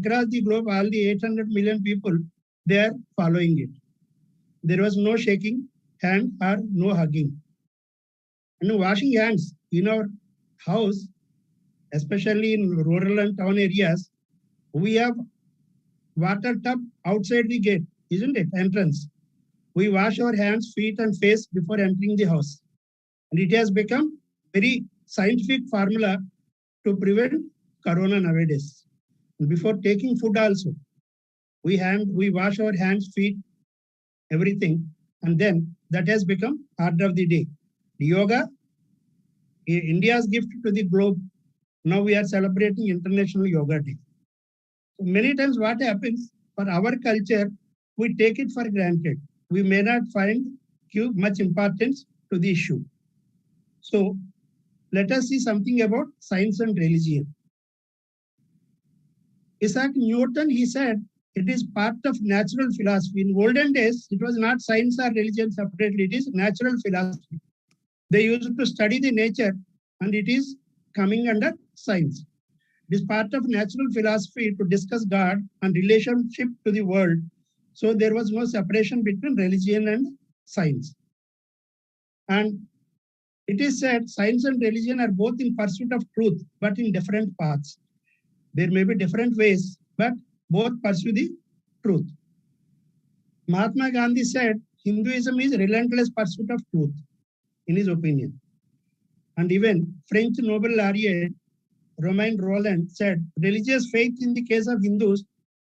across the globe, all the 800 million people, they are following it. There was no shaking hand or no hugging. And washing hands in our house, especially in rural and town areas, we have water tub outside the gate, isn't it? Entrance. We wash our hands, feet, and face before entering the house. And it has become very scientific formula to prevent corona nowadays. And before taking food also, we wash our hands, feet, everything, and then that has become order of the day. Yoga, India's gift to the globe. Now we are celebrating International Yoga Day. So many times what happens for our culture, we take it for granted. We may not give much importance to the issue. So let us see something about science and religion. Isaac Newton, he said, it is part of natural philosophy. In olden days, it was not science or religion separately, it is natural philosophy. They used to study the nature and it is coming under science. It is part of natural philosophy to discuss God and relationship to the world. So there was no separation between religion and science. And it is said science and religion are both in pursuit of truth, but in different paths. There may be different ways, but both pursue the truth. Mahatma Gandhi said Hinduism is relentless pursuit of truth, in his opinion. And even French Nobel laureate Romain Rolland said religious faith in the case of Hindus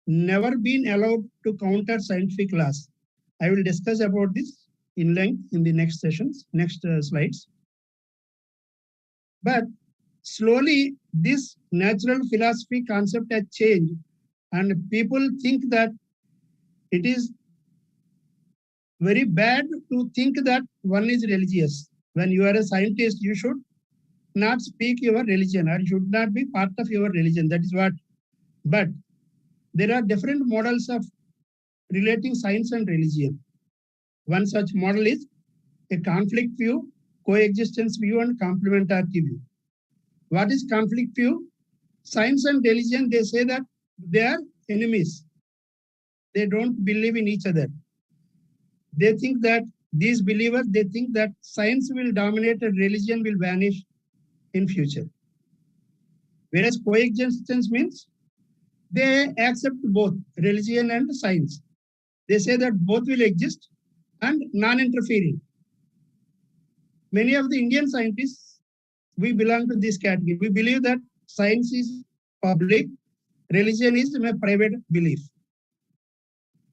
never been allowed to counter scientific laws. I will discuss about this in length in the next sessions, next slides. But slowly this natural philosophy concept has changed and people think that it is very bad to think that one is religious. When you are a scientist, you should not speak your religion or should not be part of your religion. That is what. But there are different models of relating science and religion. One such model is a conflict view, coexistence view, and complementarity view. What is conflict view? Science and religion, they say that they are enemies. They don't believe in each other. They think that these believers, they think that science will dominate and religion will vanish in future. Whereas coexistence means they accept both religion and science. They say that both will exist and non-interfering. Many of the Indian scientists, we belong to this category. We believe that science is public, religion is a private belief.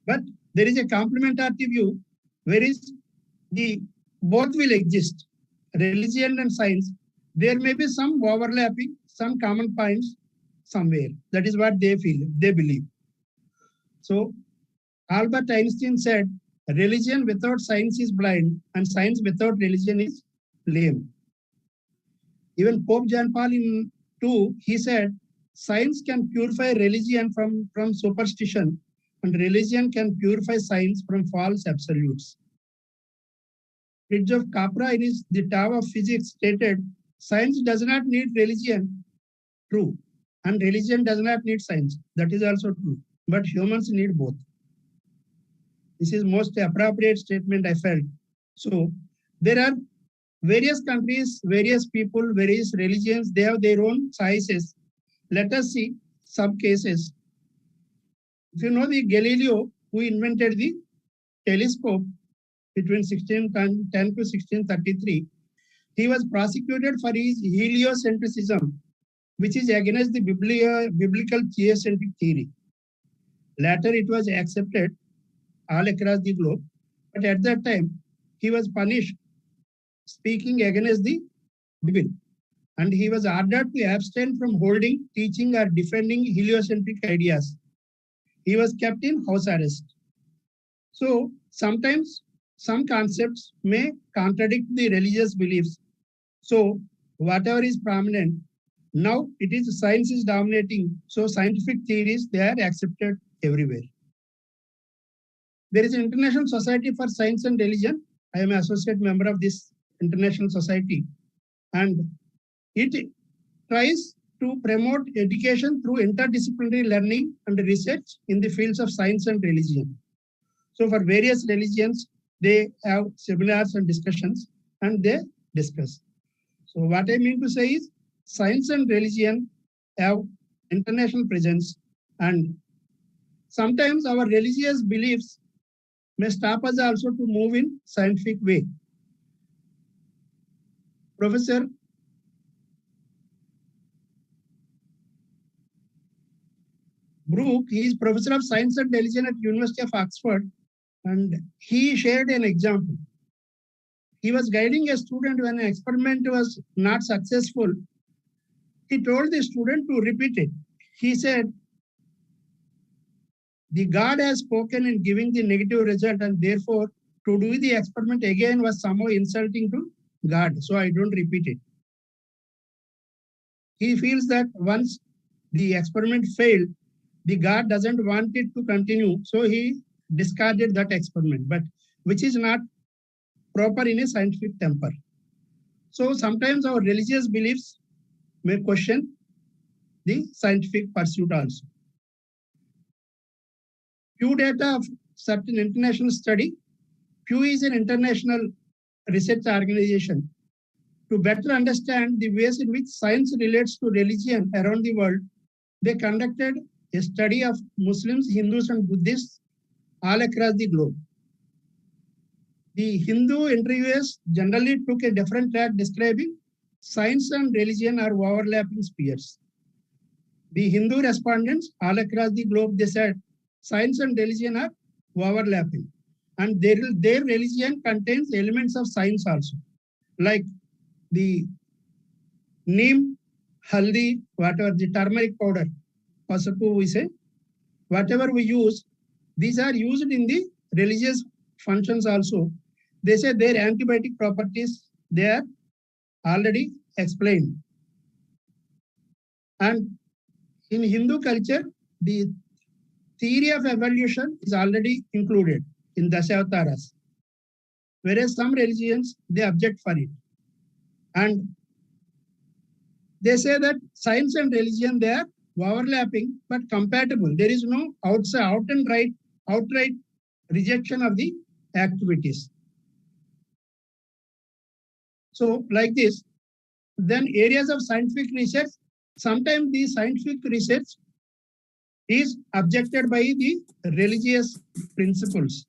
But there is a complementarity view where is the both will exist, religion and science. There may be some overlapping, some common points somewhere. That is what they feel, they believe. So Albert Einstein said, religion without science is blind and science without religion is lame. Even Pope John Paul II, he said, science can purify religion from superstition and religion can purify science from false absolutes. Fritjof Capra in his The Tao of Physics stated, science does not need religion, true, and religion does not need science, that is also true, but humans need both. This is most appropriate statement I felt. So there are various countries, various people, various religions, they have their own choices. Let us see some cases. If you know the Galileo, who invented the telescope between 1610 to 1633, he was prosecuted for his heliocentrism, which is against the biblical geocentric theory. Later, it was accepted all across the globe, but at that time, he was punished speaking against the Bible, and he was ordered to abstain from holding, teaching, or defending heliocentric ideas. He was kept in house arrest. So sometimes some concepts may contradict the religious beliefs. So whatever is prominent, now it is science is dominating. So scientific theories, they are accepted everywhere. There is an International Society for Science and Religion. I am an associate member of this International Society. And it tries to promote education through interdisciplinary learning and research in the fields of science and religion. So for various religions, they have seminars and discussions and they discuss. So what I mean to say is science and religion have international presence, and sometimes our religious beliefs may stop us also to move in scientific way. Professor Brook, he is professor of science and religion at University of Oxford, and he shared an example. He was guiding a student when an experiment was not successful. He told the student to repeat it. He said, the God has spoken in giving the negative result, and therefore to do the experiment again was somehow insulting to God. So I don't repeat it. He feels that once the experiment failed, the God doesn't want it to continue. So he discarded that experiment, but which is not proper in a scientific temper. So sometimes our religious beliefs may question the scientific pursuit also. Pew data of certain international study. Pew is an international research organization. To better understand the ways in which science relates to religion around the world, they conducted a study of Muslims, Hindus, and Buddhists all across the globe. The Hindu interviewers generally took a different track describing science and religion are overlapping spheres. The Hindu respondents all across the globe, they said science and religion are overlapping, and their religion contains elements of science also, like the neem, haldi, whatever the turmeric powder, pasapu we say, whatever we use, these are used in the religious functions also. They say their antibiotic properties, they are already explained. And in Hindu culture, the theory of evolution is already included in Dashavataras, whereas some religions, they object for it. And they say that science and religion, they are overlapping but compatible. There is no outright rejection of the activities. So like this, then areas of scientific research, sometimes the scientific research is objected by the religious principles.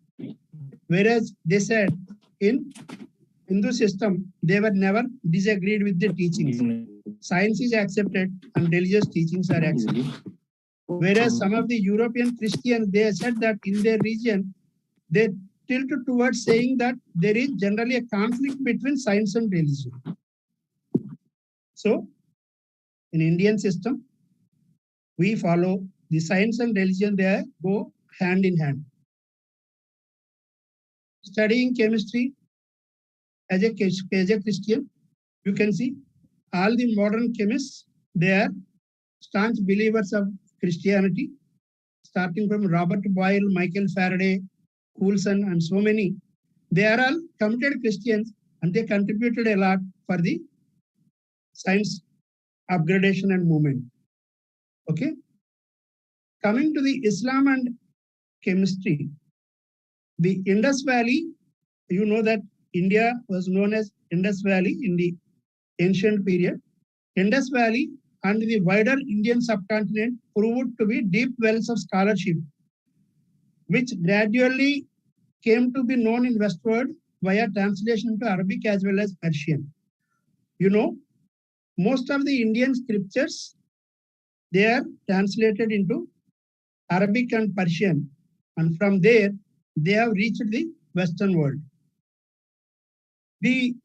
Whereas they said in Hindu system, they were never disagreed with the teachings. Science is accepted and religious teachings are accepted. Whereas some of the European Christians, they said that in their region, they tilt towards saying that there is generally a conflict between science and religion. So in Indian system, we follow the science and religion, they go hand in hand. Studying chemistry as a Christian, you can see all the modern chemists, they are staunch believers of Christianity, starting from Robert Boyle, Michael Faraday, Coulson, and so many. They are all committed Christians, and they contributed a lot for the science upgradation and movement. Okay. Coming to the Islam and chemistry, the Indus Valley, you know that India was known as Indus Valley in the ancient period. Indus Valley and the wider Indian subcontinent proved to be deep wells of scholarship, which gradually came to be known in westward via translation into Arabic as well as Persian. You know, most of the Indian scriptures, they are translated into Arabic and Persian, and from there, they have reached the Western world. The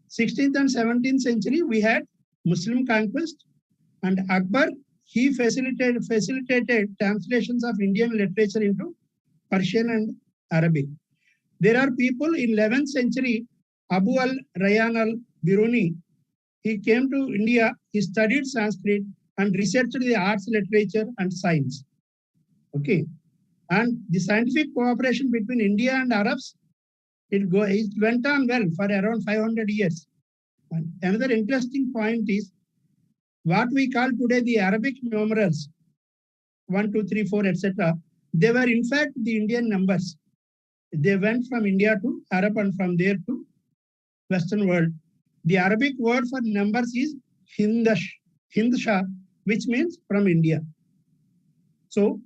16th and 17th century, we had Muslim conquest, and Akbar, he facilitated translations of Indian literature into Persian and Arabic. There are people in 11th century, Abu al-Rayyan al-Biruni, he came to India, he studied Sanskrit and researched the arts, literature, and science. Okay. And the scientific cooperation between India and Arabs, it went on well for around 500 years. And another interesting point is what we call today the Arabic numerals, 1, 2, 3, 4, etc., they were in fact the Indian numbers. They went from India to Arab and from there to Western world. The Arabic word for numbers is Hindsha, which means from India. So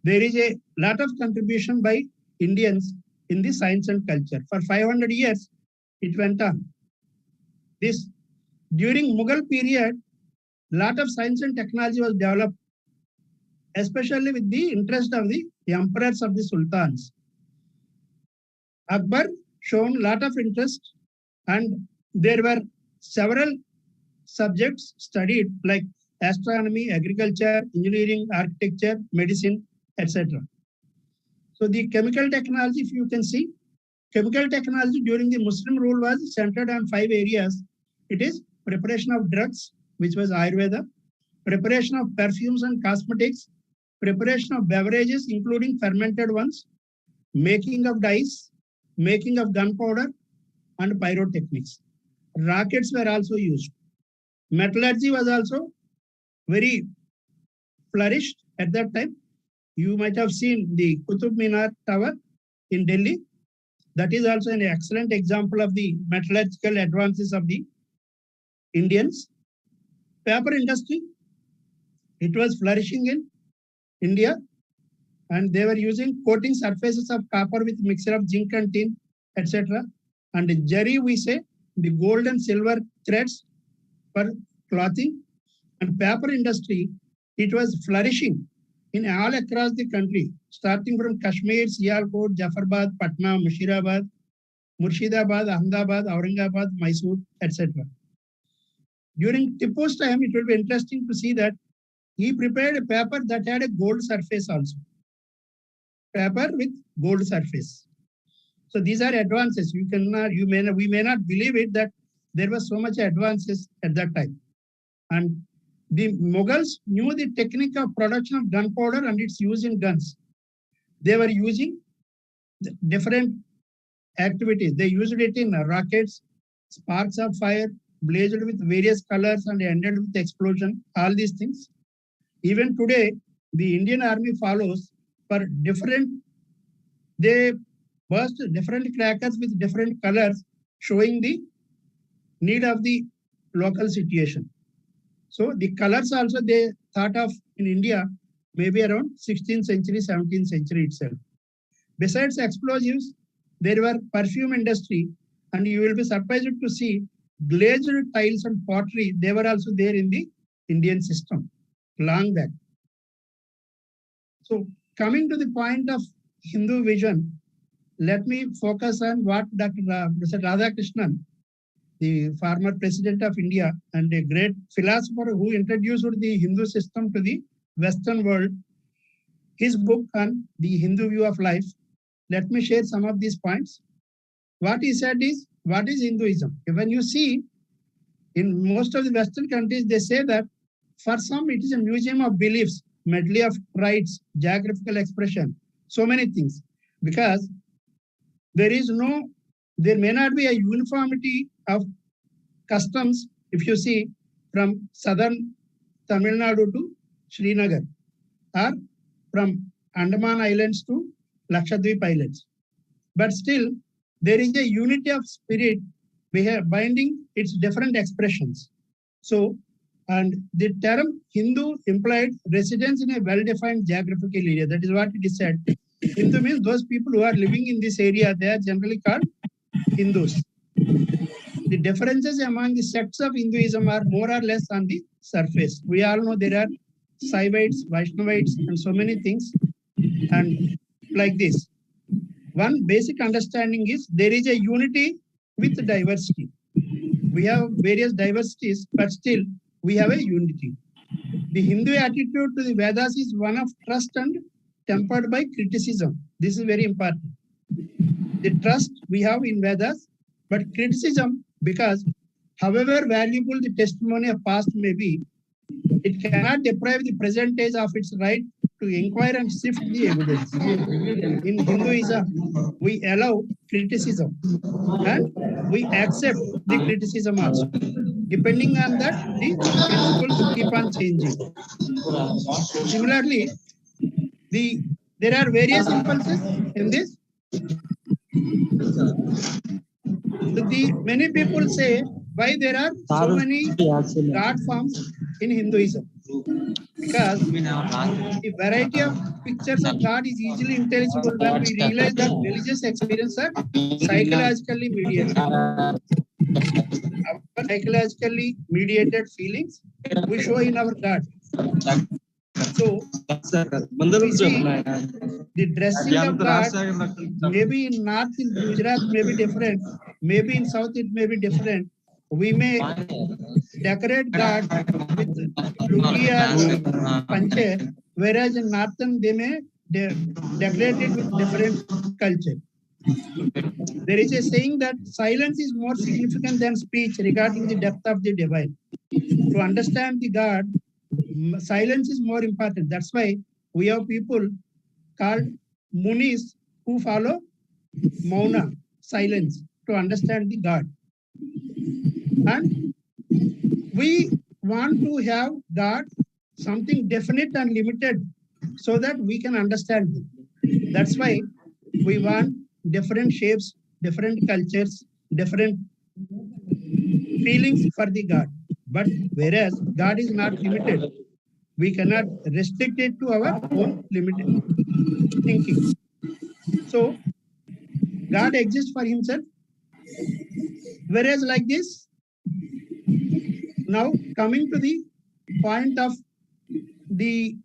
there is a lot of contribution by Indians in the science and culture. For 500 years, it went on. This during Mughal period, lot of science and technology was developed, especially with the interest of the emperors of the sultans. Akbar shown lot of interest, and there were several subjects studied like astronomy, agriculture, engineering, architecture, medicine, etc. So the chemical technology, if you can see, chemical technology during the Muslim rule was centered on 5 areas. It is preparation of drugs, which was Ayurveda, preparation of perfumes and cosmetics, preparation of beverages, including fermented ones, making of dyes, making of gunpowder, and pyrotechnics. Rockets were also used. Metallurgy was also very flourished at that time. You might have seen the Qutub Minar Tower in Delhi. That is also an excellent example of the metallurgical advances of the Indians. Paper industry, it was flourishing in India, and they were using coating surfaces of copper with mixture of zinc and tin, etc. And jerry, we say, the gold and silver threads for clothing. And paper industry, it was flourishing in all across the country, starting from Kashmir, Sialkot, Jafarabad, Patna, Murshidabad, Ahmedabad, Aurangabad, Mysore, etc. During Tipu's time, it will be interesting to see that he prepared a paper that had a gold surface also. Paper with gold surface. So these are advances. We may not believe it that there was so much advances at that time. And the Mughals knew the technique of production of gunpowder and its use in guns. They were using different activities. They used it in rockets, sparks of fire, blazed with various colors and ended with explosion, all these things. Even today, the Indian Army follows for different, they burst different crackers with different colors, showing the need of the local situation. So the colors also they thought of in India, maybe around 16th century, 17th century itself. Besides explosives, there were perfume industry, and you will be surprised to see glazed tiles and pottery, they were also there in the Indian system long back. So coming to the point of Hindu vision, let me focus on what Mr. Radhakrishnan, the former president of India and a great philosopher who introduced the Hindu system to the Western world, his book on the Hindu view of life. Let me share some of these points. What he said is, what is Hinduism? When you see in most of the Western countries, they say that for some it is a museum of beliefs, medley of rites, geographical expression, so many things. Because there may not be a uniformity of customs if you see from southern Tamil Nadu to Srinagar, or from Andaman Islands to Lakshadweep Islands. But still, there is a unity of spirit binding its different expressions. So, and the term Hindu implied residence in a well-defined geographical area. That is what it is said. Hindu means those people who are living in this area, they are generally called Hindus. The differences among the sects of Hinduism are more or less on the surface. We all know there are Saivites, Vaishnavites, and so many things. And like this, one basic understanding is there is a unity with diversity. We have various diversities, but still we have a unity. The Hindu attitude to the Vedas is one of trust and tempered by criticism. This is very important. The trust we have in Vedas, but criticism, because however valuable the testimony of past may be, it cannot deprive the present age of its right to inquire and sift the evidence. In Hinduism, we allow criticism and we accept the criticism also. depending on that, the principles keep on changing. Similarly, there are various impulses in this. Many people say why there are so many God forms in Hinduism, because the variety of pictures of God is easily intelligible when we realize that religious experiences are psychologically mediated. Our psychologically mediated feelings we show in our God. So we see the dressing of God, maybe in North in Gujarat may be different, maybe in South it may be different. We may decorate God with lungi or panche, whereas in Northern they may decorate it with different culture. There is a saying that silence is more significant than speech regarding the depth of the divine. To understand the God, silence is more important. That's why we have people called munis who follow mauna, silence, to understand the God. And we want to have God something definite and limited so that we can understand him. That's why we want different shapes, different cultures, different feelings for the God. But whereas God is not limited, we cannot restrict it to our own limited thinking. So God exists for himself. Whereas like this, now coming to the point of the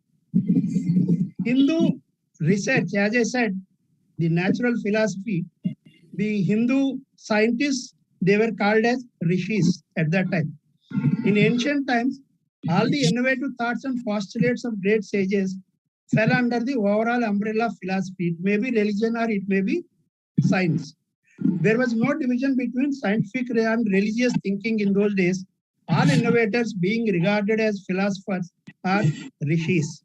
Hindu research, as I said, the natural philosophy, the Hindu scientists, they were called as rishis at that time. In ancient times, all the innovative thoughts and postulates of great sages fell under the overall umbrella of philosophy. It may be religion or it may be science. There was no division between scientific and religious thinking in those days, all innovators being regarded as philosophers or rishis.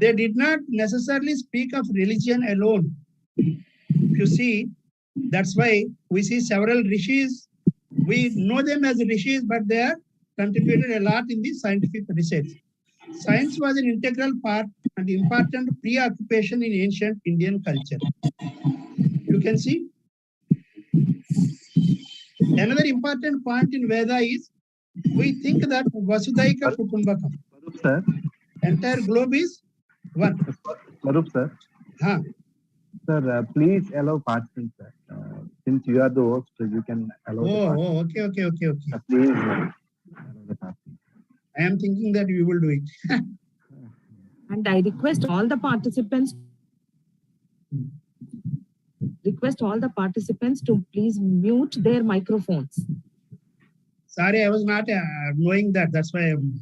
They did not necessarily speak of religion alone. If you see, that's why we see several rishis. We know them as rishis, but they have contributed a lot in the scientific research. Science was an integral part and important preoccupation in ancient Indian culture. You can see. Another important point in Veda is we think that Vasudhaika Kutumbakam. Sir. Entire globe is one. Marup, sir. Huh. Sir, please allow participants, sir. Since you are the host, you can allow okay. Please allow the participants. I am thinking that you will do it. And I request all the participants to please mute their microphones. Sorry, I was not knowing that. That's why I'm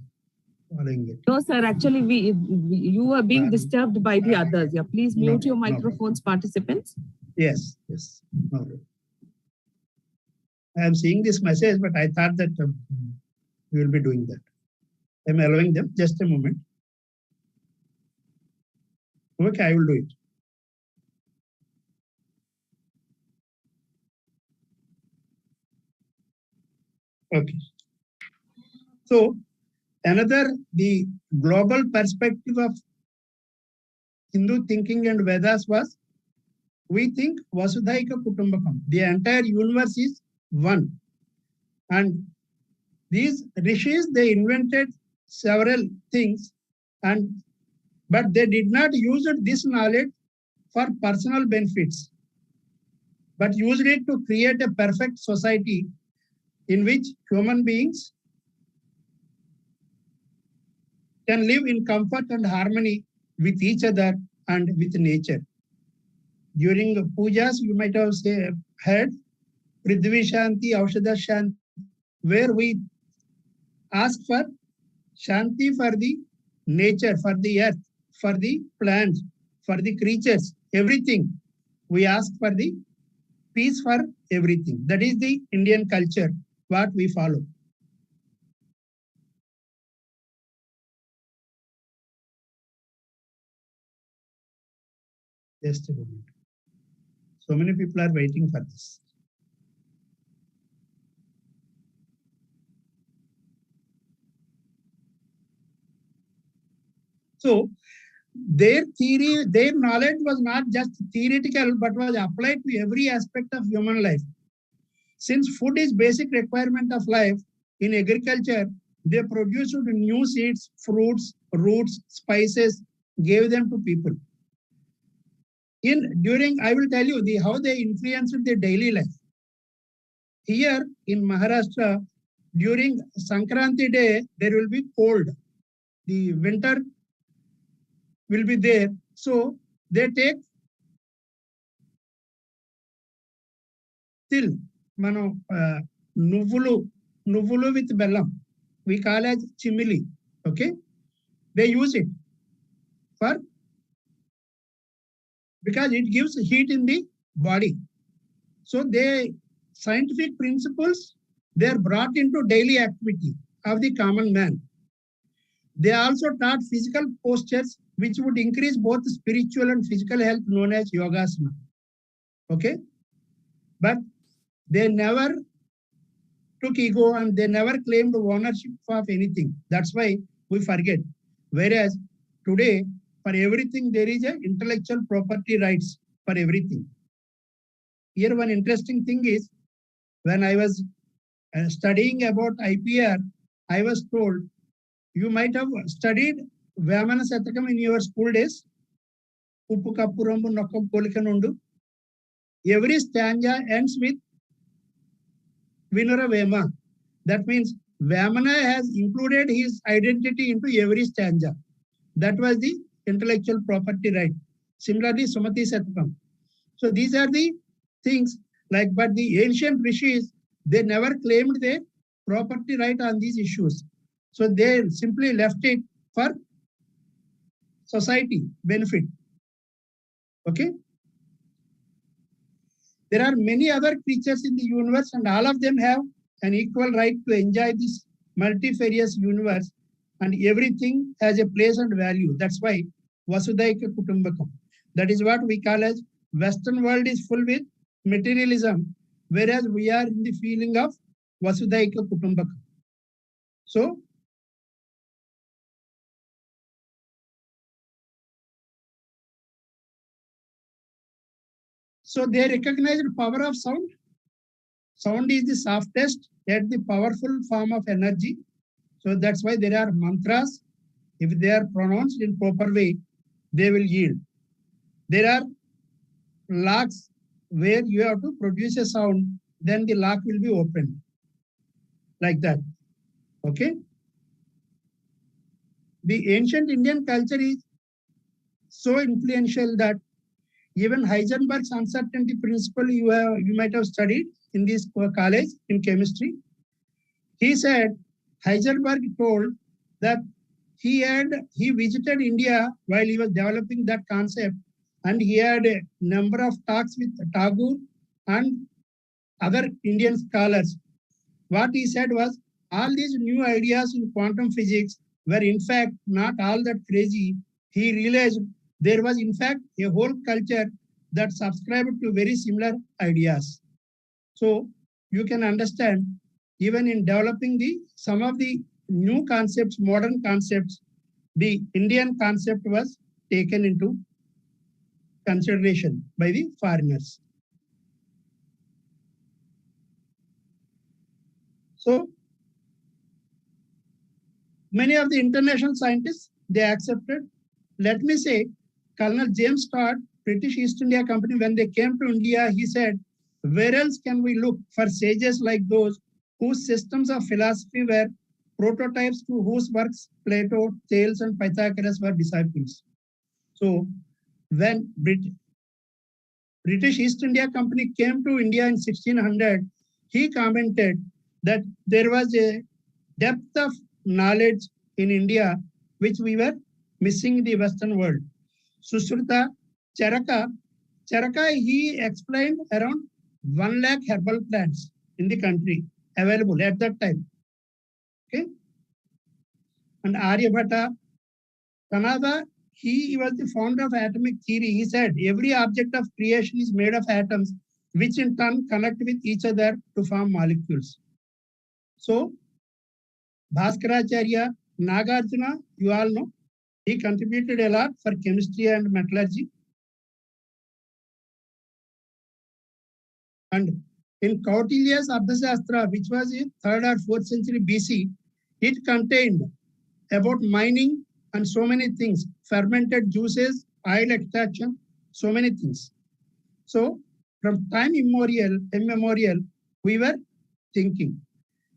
following it. No, sir. Actually, you are being disturbed by the others. Yeah, please mute your microphones, participants. Yes. No. I am seeing this message, but I thought that you will be doing that. I'm allowing them. Just a moment. Okay, I will do it. Okay. So, the global perspective of Hindu thinking and Vedas was, we think Vasudhaika Kutumbakam. The entire universe is one. And these rishis, they invented several things, but they did not use this knowledge for personal benefits, but used it to create a perfect society in which human beings can live in comfort and harmony with each other and with nature. During pujas, you might have heard Prithvi Shanti, Aushadha Shanti, where we ask for Shanti for the nature, for the earth, for the plants, for the creatures, everything. We ask for the peace for everything. That is the Indian culture, what we follow. Just a moment. So many people are waiting for this. So their theory, their knowledge was not just theoretical, but was applied to every aspect of human life. Since food is basic requirement of life, in agriculture, they produced new seeds, fruits, roots, spices, gave them to people. During, I will tell you how they influenced their daily life. Here in Maharashtra, during Sankranti day, there will be cold. The winter will be there. So they take till nuvulu with bellam. We call as chimili. Okay, they use it for because it gives heat in the body. So they scientific principles they are brought into daily activity of the common man. They also taught physical postures which would increase both spiritual and physical health, known as yogasana. Okay, but they never took ego and they never claimed ownership of anything. That's why we forget. Whereas today, for everything, there is a intellectual property rights for everything. Here, one interesting thing is when I was studying about IPR, I was told you might have studied Vamana Satakam in your school days. Uppu Kappurambu Nokkam Polikanundu. Every stanza ends with Vinura Vema. That means Vamana has included his identity into every stanza. That was the intellectual property right. Similarly, Sumati Satakam. So these are the things like, but the ancient rishis, they never claimed their property right on these issues. So they simply left it for society benefit. Okay. There are many other creatures in the universe and all of them have an equal right to enjoy this multifarious universe and everything has a place and value. That's why Vasudhaika Kutumbakam. That is what we call as Western world is full with materialism, whereas we are in the feeling of Vasudhaika Kutumbakam. So they recognized the power of sound. Sound is the softest yet the powerful form of energy. So that's why there are mantras. If they are pronounced in proper way, they will yield. There are locks where you have to produce a sound, then the lock will be opened. Like that. Okay. The ancient Indian culture is so influential that even Heisenberg's uncertainty principle you might have studied in this college in chemistry. He said, Heisenberg told that he visited India while he was developing that concept and he had a number of talks with Tagore and other Indian scholars. What he said was all these new ideas in quantum physics were in fact not all that crazy. He realized there was in fact a whole culture that subscribed to very similar ideas. So you can understand even in developing some of the new concepts, modern concepts, the Indian concept was taken into consideration by the foreigners. So many of the international scientists, they accepted. Let me say, Colonel James Todd, British East India Company, when they came to India, he said, where else can we look for sages like those whose systems of philosophy were prototypes to whose works Plato, Thales, and Pythagoras were disciples. So when British East India Company came to India in 1600, he commented that there was a depth of knowledge in India which we were missing in the Western world. Susruta, Charaka, he explained around 1 lakh herbal plants in the country available at that time. Okay. And Aryabhatta, Kanada, he was the founder of atomic theory. He said every object of creation is made of atoms, which in turn connect with each other to form molecules. So, Bhaskaracharya, Nagarjuna, you all know, He contributed a lot for chemistry and metallurgy. And in Kautilya's Ardhashastra, which was in 3rd or 4th century BC, it contained about mining and so many things, fermented juices, oil extraction, so many things. So from time immemorial, we were thinking.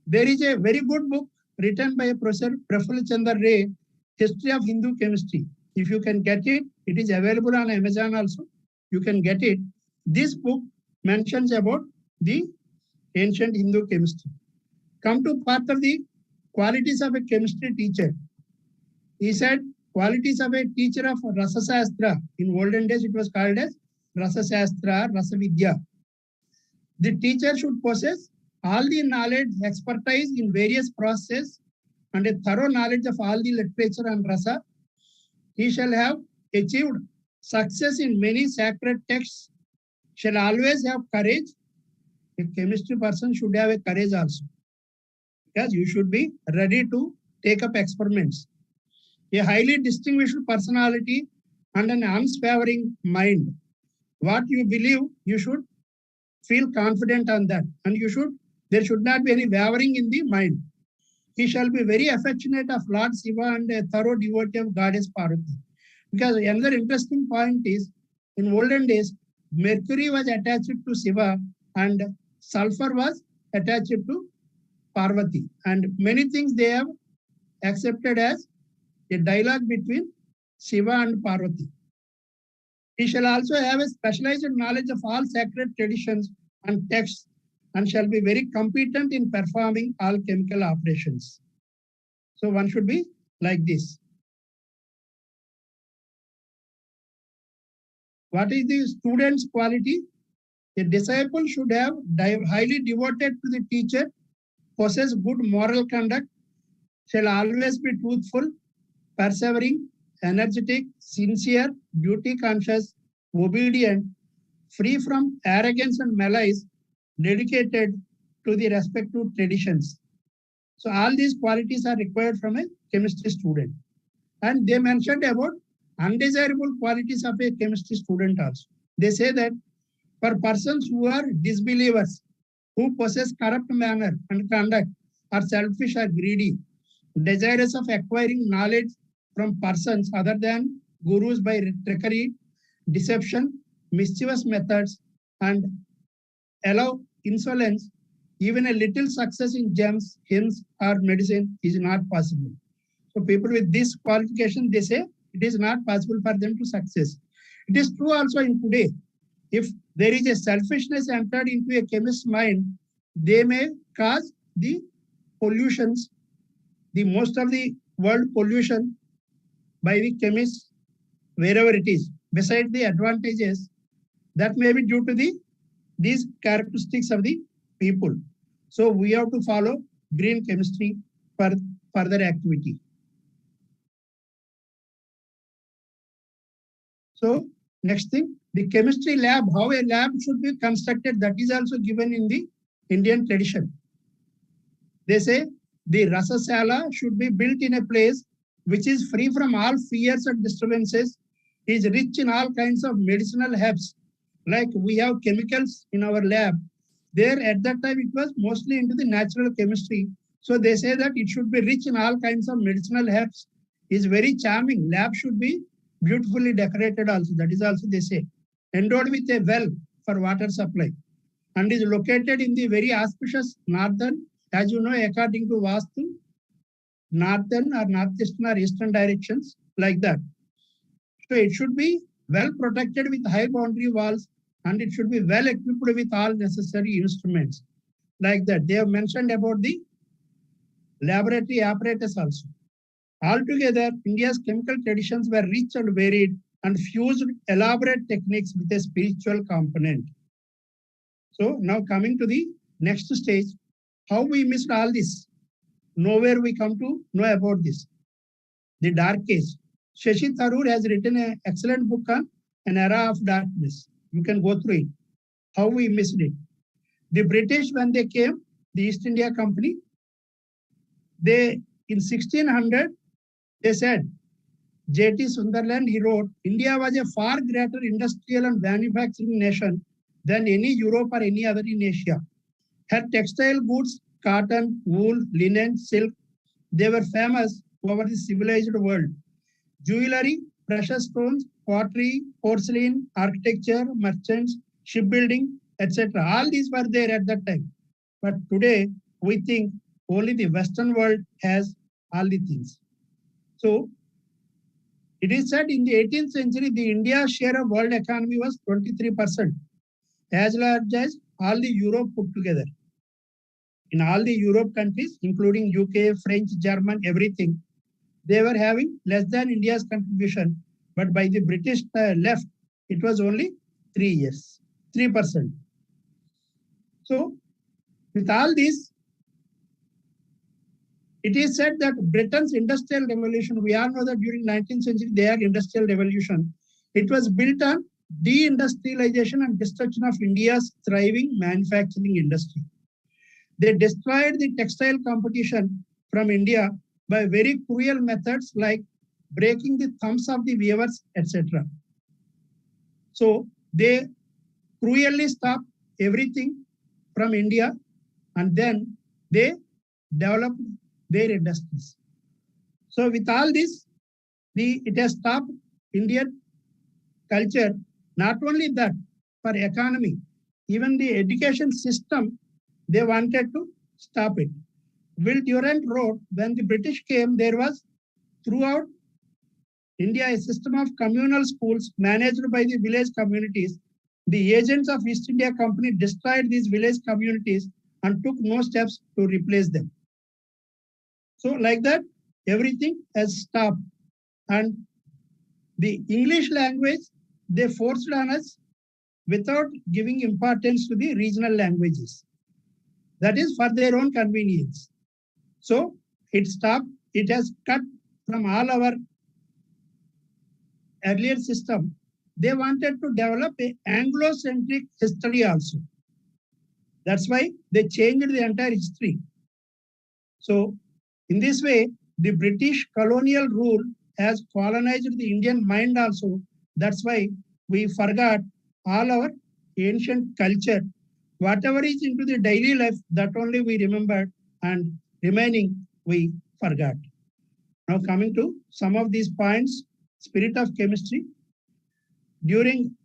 There is a very good book written by Professor Praful Chandra Ray, History of Hindu Chemistry. If you can get it, it is available on Amazon also. You can get it. This book mentions about the ancient Hindu chemistry. Come to part of the qualities of a chemistry teacher. He said qualities of a teacher of Rasa Shastra. In olden days, it was called as Rasa Shastra, Rasa Vidya. The teacher should possess all the knowledge, expertise in various processes, and a thorough knowledge of all the literature and rasa. He shall have achieved success in many sacred texts, shall always have courage. A chemistry person should have a courage also, because you should be ready to take up experiments. A highly distinguished personality and an unswavering mind. What you believe, you should feel confident on that, and there should not be any wavering in the mind. He shall be very affectionate of Lord Shiva and a thorough devotee of Goddess Parvati. Because another interesting point is, in olden days, Mercury was attached to Shiva and sulfur was attached to Parvati. And many things they have accepted as a dialogue between Shiva and Parvati. He shall also have a specialized knowledge of all sacred traditions and texts, and shall be very competent in performing all chemical operations. So one should be like this. What is the student's quality? A disciple should have highly devoted to the teacher, possess good moral conduct, shall always be truthful, persevering, energetic, sincere, duty conscious, obedient, free from arrogance and malice, dedicated to the respective traditions. So all these qualities are required from a chemistry student. And they mentioned about undesirable qualities of a chemistry student also. They say that for persons who are disbelievers, who possess corrupt manner and conduct, are selfish or greedy, desirous of acquiring knowledge from persons other than gurus by trickery, deception, mischievous methods, and allow insolence, even a little success in gems, hymns, or medicine is not possible. So people with this qualification, they say it is not possible for them to success. It is true also in today. If there is a selfishness entered into a chemist's mind, they may cause the pollutions, the most of the world pollution by the chemists, wherever it is. Besides the advantages, that may be due to these characteristics of the people. So we have to follow green chemistry for further activity. So next thing, the chemistry lab, how a lab should be constructed, that is also given in the Indian tradition. They say the Rasasala should be built in a place which is free from all fears and disturbances, is rich in all kinds of medicinal herbs. Like we have chemicals in our lab. There at that time it was mostly into the natural chemistry. So they say that it should be rich in all kinds of medicinal herbs. Is very charming. Lab should be beautifully decorated also. That is also they say. Endowed with a well for water supply. And is located in the very auspicious northern, as you know, according to Vastu, northern or northeastern or eastern directions, like that. So it should be well protected with high boundary walls, and it should be well equipped with all necessary instruments. Like that. They have mentioned about the laboratory apparatus also. Altogether, India's chemical traditions were rich and varied and fused elaborate techniques with a spiritual component. So now coming to the next stage, how we missed all this. Nowhere we come to know about this. The Dark Age. Shashi Tharoor has written an excellent book on an era of darkness. You can go through it. How we missed it. The British, when they came, the East India Company, they in 1600, they said J.T. Sunderland, he wrote, India was a far greater industrial and manufacturing nation than any Europe or any other in Asia. Her textile goods, cotton, wool, linen, silk, they were famous over the civilized world. Jewelry, precious stones, pottery, porcelain, architecture, merchants, shipbuilding, etc. All these were there at that time. But today, we think only the Western world has all the things. So, it is said in the 18th century, the India's share of world economy was 23%, as large as all the Europe put together. In all the Europe countries, including UK, French, German, everything, they were having less than India's contribution. But by the British left, it was only 3%. So, with all this, it is said that Britain's industrial revolution, we all know that during 19th century, their industrial revolution, it was built on deindustrialization and destruction of India's thriving manufacturing industry. They destroyed the textile competition from India by very cruel methods like breaking the thumbs of the weavers, etc. So they cruelly stopped everything from India, and then they developed their industries. So with all this, it has stopped Indian culture. Not only that, for economy, even the education system, they wanted to stop it. Will Durant wrote, when the British came, there was throughout India a system of communal schools managed by the village communities. The agents of East India Company destroyed these village communities and took no steps to replace them. So like that, everything has stopped. And the English language, they forced on us without giving importance to the regional languages. That is for their own convenience. So it stopped, it has cut from all our earlier system. They wanted to develop an Anglo-centric history also. That's why they changed the entire history. So in this way, the British colonial rule has colonized the Indian mind also. That's why we forgot all our ancient culture. Whatever is into the daily life, that only we remembered, and remaining we forgot. Now coming to some of these points, spirit of chemistry. During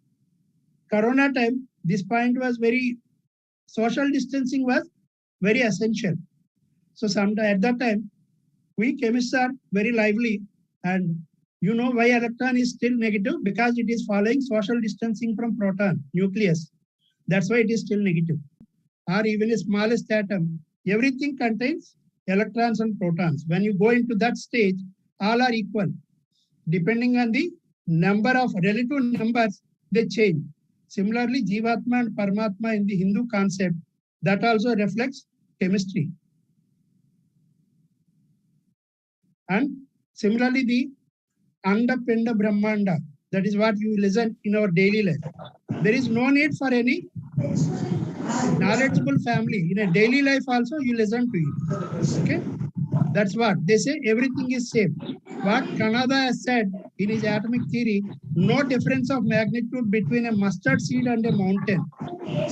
Corona time, this point was very, social distancing was very essential. So at that time, we chemists are very lively, and you know why electron is still negative? Because it is following social distancing from proton, nucleus. That's why it is still negative. Or even a smallest atom, everything contains electrons and protons. When you go into that stage, all are equal. Depending on the number of relative numbers, they change. Similarly, Jivatma and Paramatma in the Hindu concept, that also reflects chemistry. And similarly, the Anda Pinda Brahmanda, that is what you listen in our daily life. There is no need for any knowledgeable family. In a daily life also, you listen to it. Okay? That's what they say, everything is same. What Kanada has said in his atomic theory, no difference of magnitude between a mustard seed and a mountain,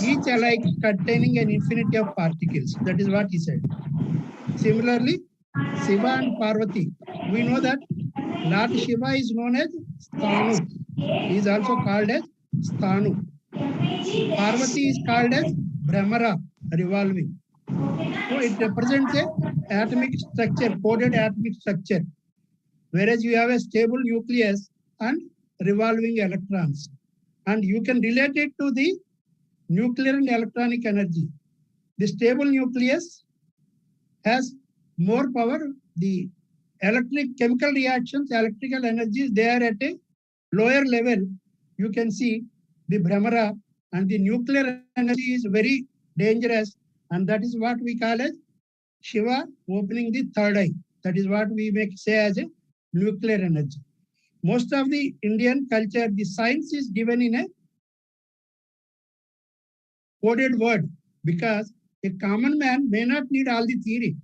each alike containing an infinity of particles. That is what he said. Similarly, Shiva and Parvati, we know that Lord Shiva is known as Sthanu. He is also called as Sthanu. Parvati is called as Brahmara, revolving. So it represents a atomic structure, coded atomic structure, whereas you have a stable nucleus and revolving electrons. And you can relate it to the nuclear and electronic energy. The stable nucleus has more power. The chemical reactions, electrical energies, they are at a lower level. You can see the Brahmara, and the nuclear energy is very dangerous, and that is what we call as Shiva opening the third eye. That is what we may say as a nuclear energy. Most of the Indian culture, the science is given in a coded word, because a common man may not need all the theory.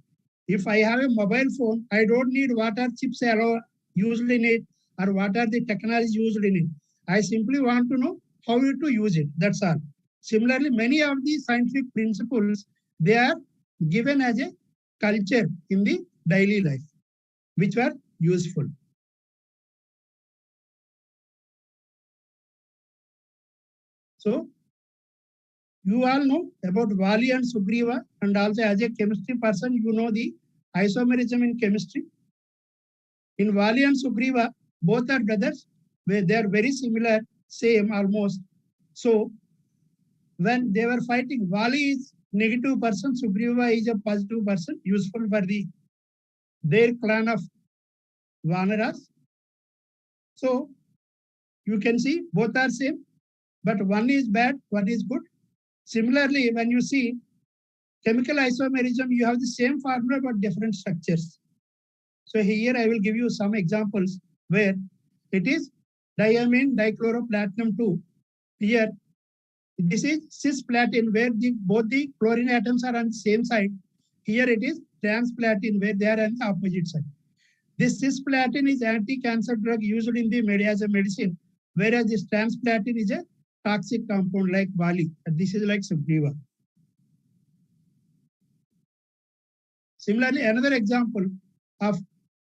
If I have a mobile phone, I don't need what are chips used in it, or what are the technologies used in it. I simply want to know how to use it. That's all. Similarly, many of the scientific principles, they are given as a culture in the daily life, which were useful. So you all know about Vali and Sugriva, and also as a chemistry person, you know the isomerism in chemistry. In Vali and Sugriva, both are brothers, where they are very similar, same almost. So when they were fighting, Vali is negative person, Sugriva is a positive person, useful for their clan of Vanaras. So you can see both are same, but one is bad, one is good. Similarly, when you see chemical isomerism, you have the same formula but different structures. So here I will give you some examples where it is diamine dichloroplatinum 2. Here, this is cisplatin where both the chlorine atoms are on the same side. Here it is transplatin where they are on the opposite side. This cisplatin is anti-cancer drug used in the as a medicine, whereas this transplatin is a toxic compound like Vali. This is like Sugriva. Similarly, another example of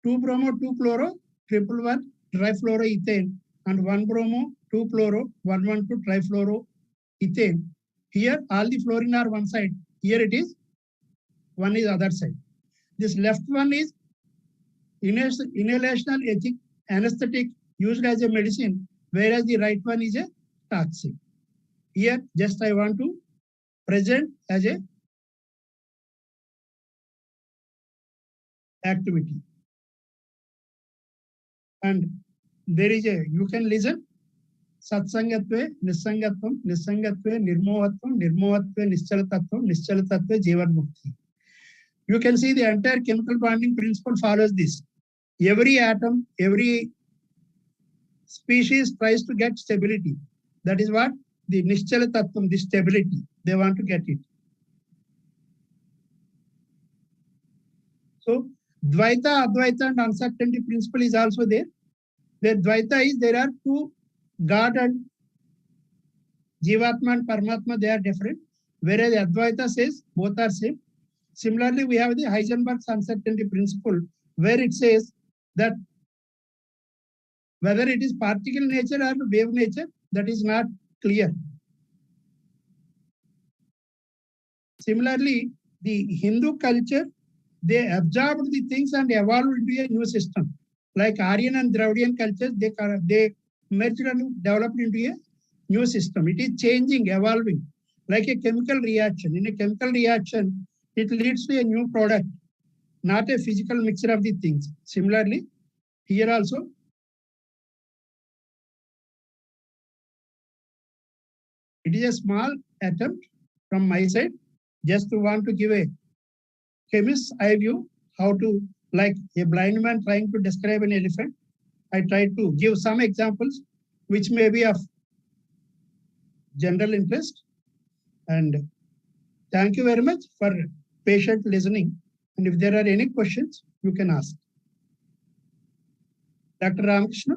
2-bromo 2-chloro 111 trifluoroethane and 1-bromo 2-chloro 112 trifluoroethane. Here all the fluorine are one side. Here it is one is other side. This left one is inhalational anesthetic used as a medicine, whereas the right one is a toxic. Here just I want to present as a activity. And there is you can listen. Satsangatve, Nisangatvam, Nisangatve, Nirmohatvam, Nirmohatve, Nischalatatvam, Nischalatatve, Jivan Mukti. You can see the entire chemical bonding principle follows this. Every atom, every species tries to get stability. That is what the Nischalatatvam, the stability, they want to get it. So Dvaita, Advaita and uncertainty principle is also there. The Dvaita is there are two God and Jivatma and Paramatma, they are different. Whereas Advaita says both are same. Similarly, we have the Heisenberg's uncertainty principle where it says that whether it is particle nature or wave nature, that is not clear. Similarly, the Hindu culture, they absorbed the things and evolved into a new system. Like Aryan and Dravidian cultures, they merged and developed into a new system. It is changing, evolving, like a chemical reaction. In a chemical reaction, it leads to a new product, not a physical mixture of the things. Similarly, here also, it is a small attempt from my side, just to want to give a chemist's eye view, how to, like a blind man trying to describe an elephant. I tried to give some examples which may be of general interest. And thank you very much for patient listening. And if there are any questions, you can ask. Dr. Ramakrishna.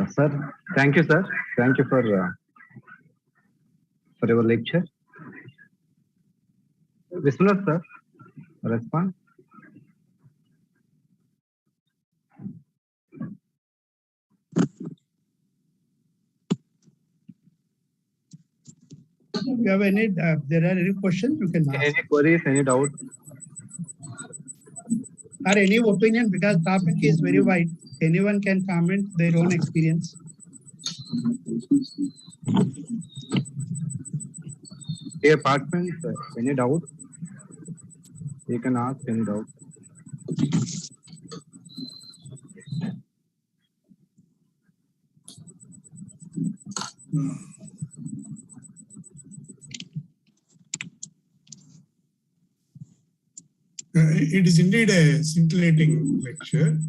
Sir, thank you, sir. Thank you for your lecture. Vishwanath, sir, respond. If you have any, there are any questions, you can ask. Any queries, any doubt? Or any opinion, because topic is very wide. Anyone can comment their own experience. Dear participants, any doubt? You can ask any doubt. It is indeed a scintillating lecture.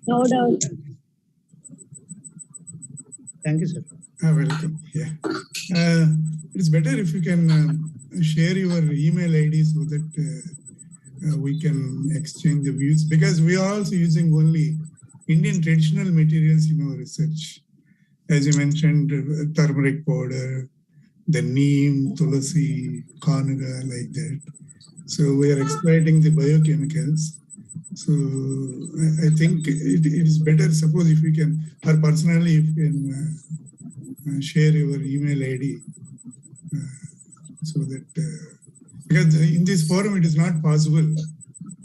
No doubt. Thank you, sir. Welcome. Yeah. It's better if you can share your email ID so that we can exchange the views, because we are also using only Indian traditional materials in our research. As you mentioned, turmeric powder, the neem, tulasi, kanuga, like that. So we are exploiting the biochemicals. So I think it is better, suppose if we can, or personally, if you can share your email ID, so that, because in this forum it is not possible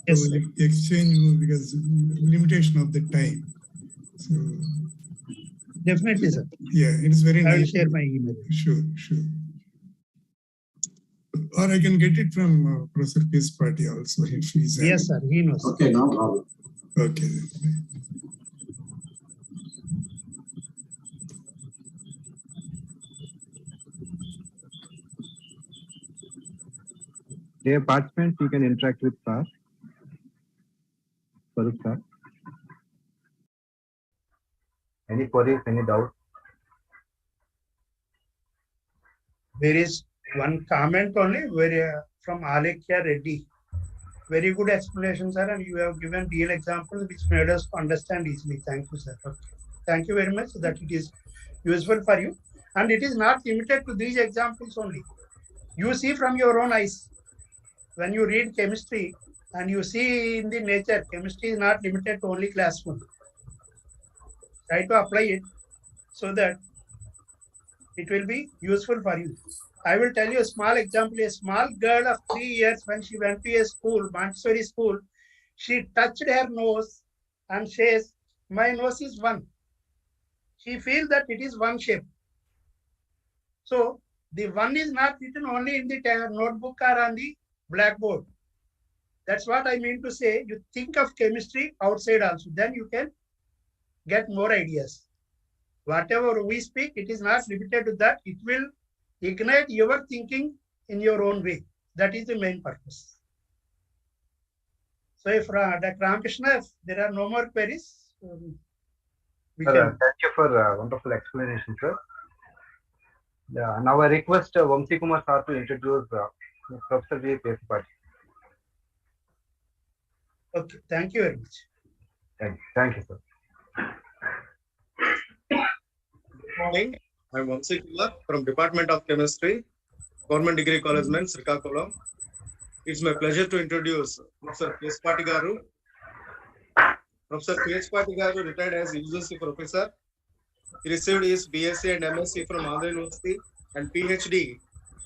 to exchange, because limitation of the time. So Definitely, sir. yeah, it is very I will nice. share my email. Sure. Or I can get it from Professor Party also, if he's Yes, sir. He knows. Okay, no problem. Okay. Dear participants, you can interact with sir. Swarup sir. Any queries, any doubts? There is one comment only from Alekhya Reddy. Very good explanation, sir, and you have given real examples which made us understand easily. Thank you, sir. Okay. Thank you very much that it is useful for you. And it is not limited to these examples only. You see from your own eyes. When you read chemistry and you see in the nature, chemistry is not limited to only classroom. Try to apply it so that it will be useful for you. I will tell you a small example. A small girl of 3 years, when she went to a school, Montessori school, she touched her nose and says, my nose is one. She feels that it is one shape. So the one is not written only in the notebook or on the blackboard. That's what I mean to say. You think of chemistry outside also. Then you can get more ideas. Whatever we speak, it is not limited to that. It will ignite your thinking in your own way. That is the main purpose. So if Dr. Ramakrishna, if there are no more queries, we can. Thank you for a wonderful explanation, sir. Yeah, now I request Vamsi Kumar sir to introduce Professor V. Party. Okay, thank you very much. Thank you, sir. Good morning. I'm Vamsi Kumar from Department of Chemistry, Government Degree College, Srikakulam. It's my pleasure to introduce Professor Party Garu. Professor Party Garu retired as UGC professor. He received his BSc and MSc from Andhra University and PhD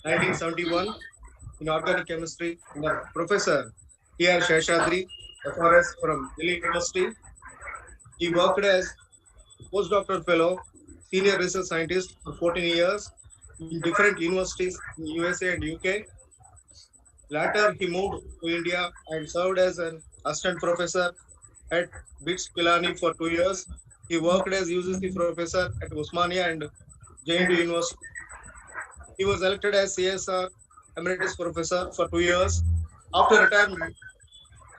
1971 in organic chemistry. Professor T.R. Sheshadri, FRS from Delhi University. He worked as postdoctoral fellow, senior research scientist for 14 years in different universities in USA and UK. Later, he moved to India and served as an assistant professor at BITS Pilani for 2 years. He worked as UGC professor at Osmania and JNU University. He was elected as CSR Emeritus Professor for 2 years. After retirement,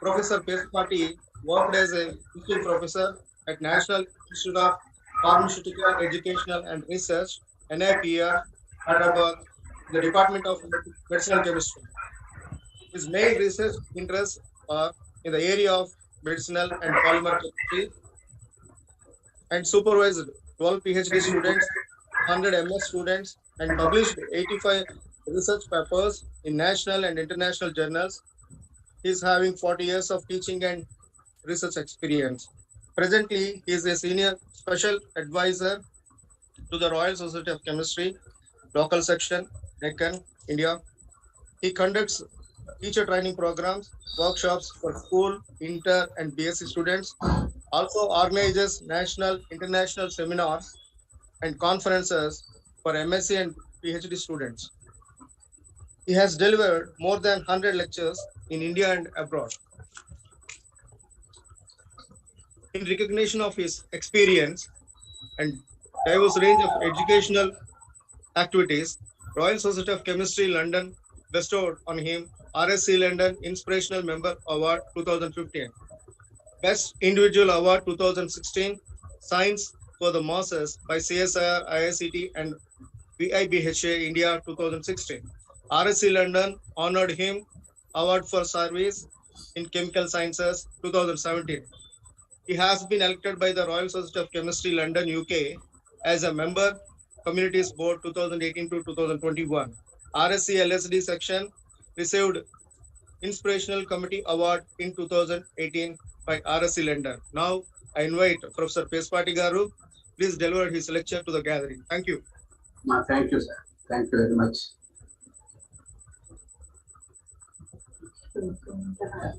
Professor Party worked as a teaching professor at National Institute of Pharmaceutical Educational and Research, NIPR, Hyderabad, the Department of Medicinal Chemistry. His main research interests are in the area of medicinal and polymer chemistry, and supervised 12 PhD students, 100 MS students, and published 85 research papers in national and international journals. He is having 40 years of teaching and research experience. Presently, he is a senior special advisor to the Royal Society of Chemistry, local section, Deccan, India. He conducts teacher training programs, workshops for school, inter, and BSc students. Also organizes national, international seminars and conferences for MSc and PhD students. He has delivered more than 100 lectures in India and abroad. In recognition of his experience and diverse range of educational activities, Royal Society of Chemistry London bestowed on him RSC London Inspirational Member Award 2015, Best Individual Award 2016, Science for the Masses by CSIR, IICT and VIBHA India 2016. RSC London honored him Award for Service in Chemical Sciences 2017. He has been elected by the Royal Society of Chemistry, London, UK as a member Communities Board 2018 to 2021. RSc LSD section received Inspirational Committee Award in 2018 by RSc London. Now I invite Professor Pespati Garu. Please deliver his lecture to the gathering. Thank you. Thank you, sir. Thank you very much.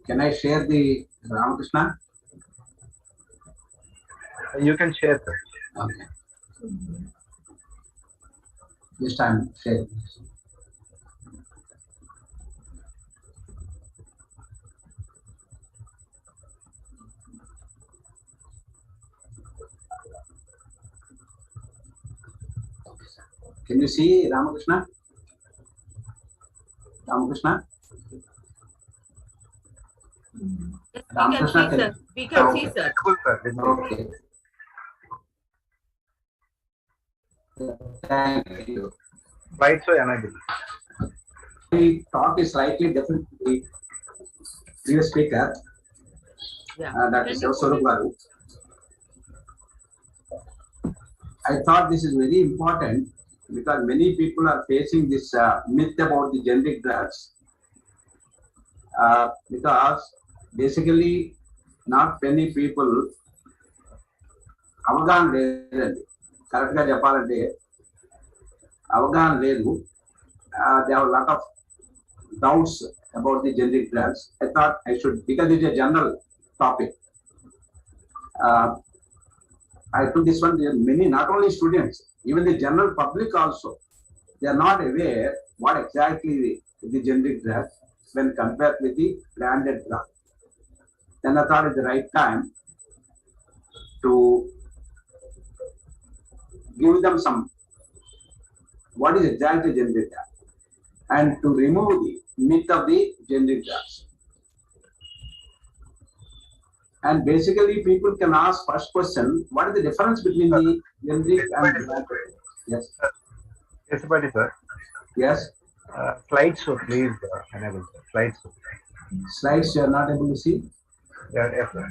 Can I share the Ramakrishna? You can share, sir. Okay. This time sharing. Can you see Ramakrishna? Ramakrishna? Ramakrishna, We can see, sir. Cool, sir. Okay. Thank you. Slide show enabled. The talk is slightly different to the previous speaker, Yeah. Dr. Swarup Garu. I thought this is very important because many people are facing this myth about the generic drugs. Because basically not many people అవగాహన లేదండి. కరెక్ట్గా చెప్పాలంటే అవగాహన లేదు. They have a lot of doubts about the generic drugs. I thought I should, because it's a general topic. I took this one. Many, not only students, even the general public also, they are not aware what exactly the generic drug when compared with the branded drug. Then I thought it's the right time to give them some what is exactly generic drug and to remove the myth of the generic drugs. And basically, people can ask first question: what is the difference between the generic and branded? Yes. Yes, buddy, sir. Yes. Slide show, please enable. Slide show. Slides you are not able to see. Yeah, yes, sir.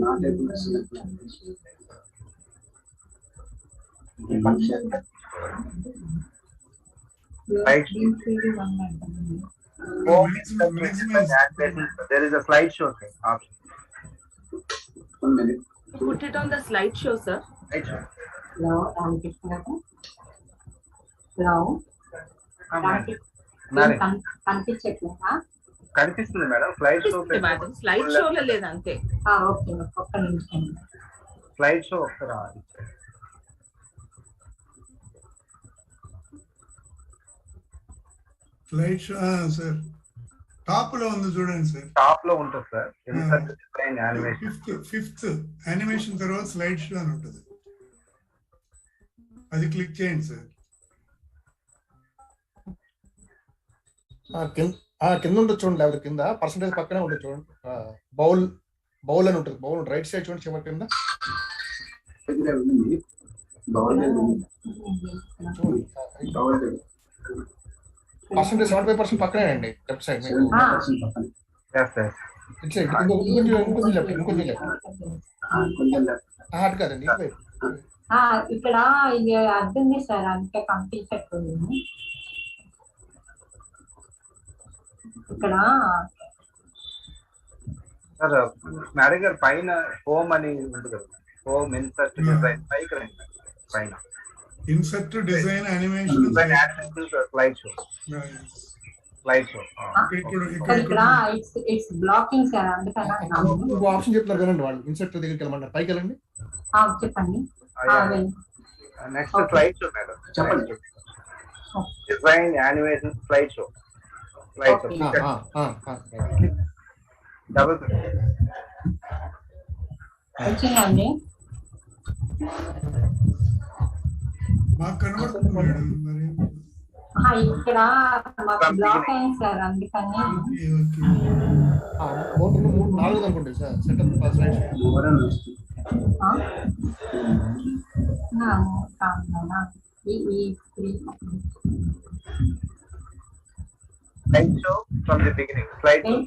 Not able to see. You can share that. Slide show. There is a slide show thing option. 1 minute. Put it on the slideshow, sir. Slide show. Hello, Hello. కనిపించట్లేదా? కనిపిస్తుంది madam. Slide show madam slide షోలో లేదంతే. Okay, ఒక్క నిమిషం. Slide show ఒకసారి slide show sir top లో ఉంది చూడండి sir. Top లో ఉంటుంది సార్. యానిమేషన్ ఫిఫ్త్ యానిమేషన్ తర్వాత స్లైడ్ షో అని ఉంటుంది. అది క్లిక్ చేయండి సార్. కింద ఉంటుంది చూడండి, లేకపోతే కింద పర్సంటేజ్ పక్కనే ఉంటుంది చూడండి. బౌల్ అని ఉంటుంది. బౌల్ రైట్ సైడ్ చూడండి, చివరి కింద పర్సంటేజ్ 75% పక్కనే అండి. లెఫ్ట్ సైడ్ ఇంకొంచెం అటు కాదండి, ఇటువైపు. ఇక్కడ ఇది అర్థం సార్, అంటే పంపించట్లేదు. ఇక్కడ సార్ మేడం గారు పైన హోమ్ అని ఉంటుంది కదా, హోమ్ ఇన్సర్ట్ డిజైన్ పైకి రండి. పైన insert design animation slide show. Slide show ఇక్కడ ఇట్స్ బ్లాకింగ్ సార్, అందుకని ఇంకో ఆప్షన్ చెప్తారు కదండి వాళ్ళు. ఇన్సర్ట్ దగ్గరికి వెళ్ళమంటారు, పైకి వెళ్ళండి. చెప్పండి. Next slide show madam. చెప్పండి. Design animation slide show. Slide show double వచ్చిందండి. మాకు కనబడుతుంది మేడం. మరి ఇక్కడ మాకు బ్లాక్ అయింది సార్, అందుకని. నాలుగు అనుకోండి sir. Setup slide show Slideshow from the beginning. Slideshow.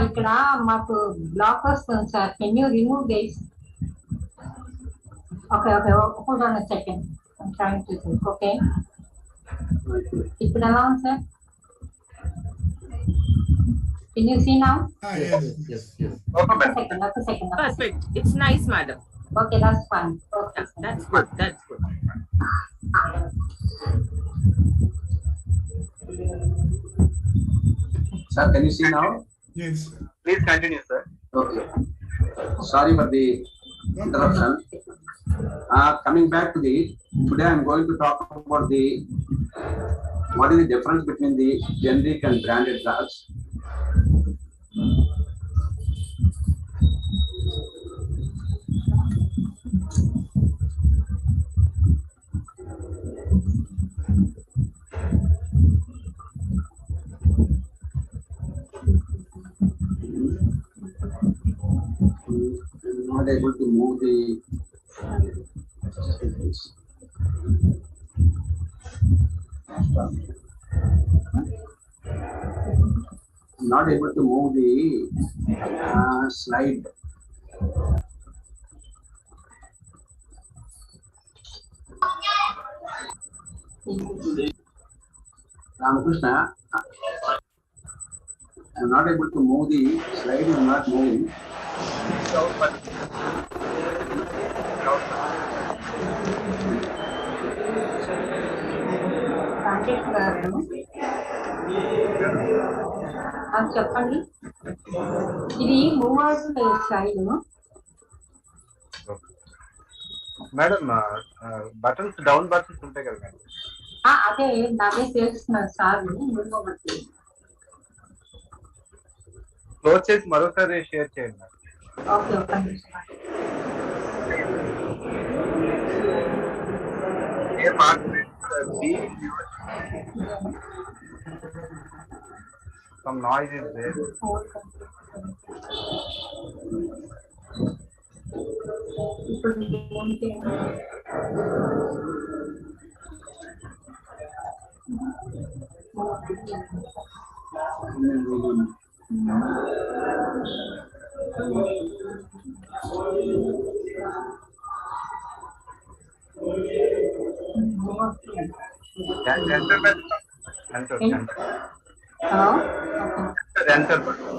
ఇక్కడ మాకు బ్లాక్ వస్తుంది sir. Can you remove this? Okay hold on a second. I'm trying to think. Okay, ఇప్పుడు ఎలా ఉంది sir? Can you see now? Yes. Okay, second. Perfect. It's nice, madam. Okay, that's fine. Okay, That's good. That's good. Sir, can you see now? Yes. Please continue, sir. Okay. Sorry for the interruption. Coming back to today I'm going to talk about what is the difference between the generic and branded drugs. I'm not able to move the not able to move the slide. Ramakrishna, I'm not able to move the slide, is not moving. చెప్పండి. ఇది move అవుతుంది side. Madam buttons down buttons ఉంటాయి కదా madam. అదే నాకే తెలుస్తున్నారు sir. Close చేసి మరోసారి share చేయండి మేడం. ఓకే, ఒక నిమిషం. Some noise is there. Enter button.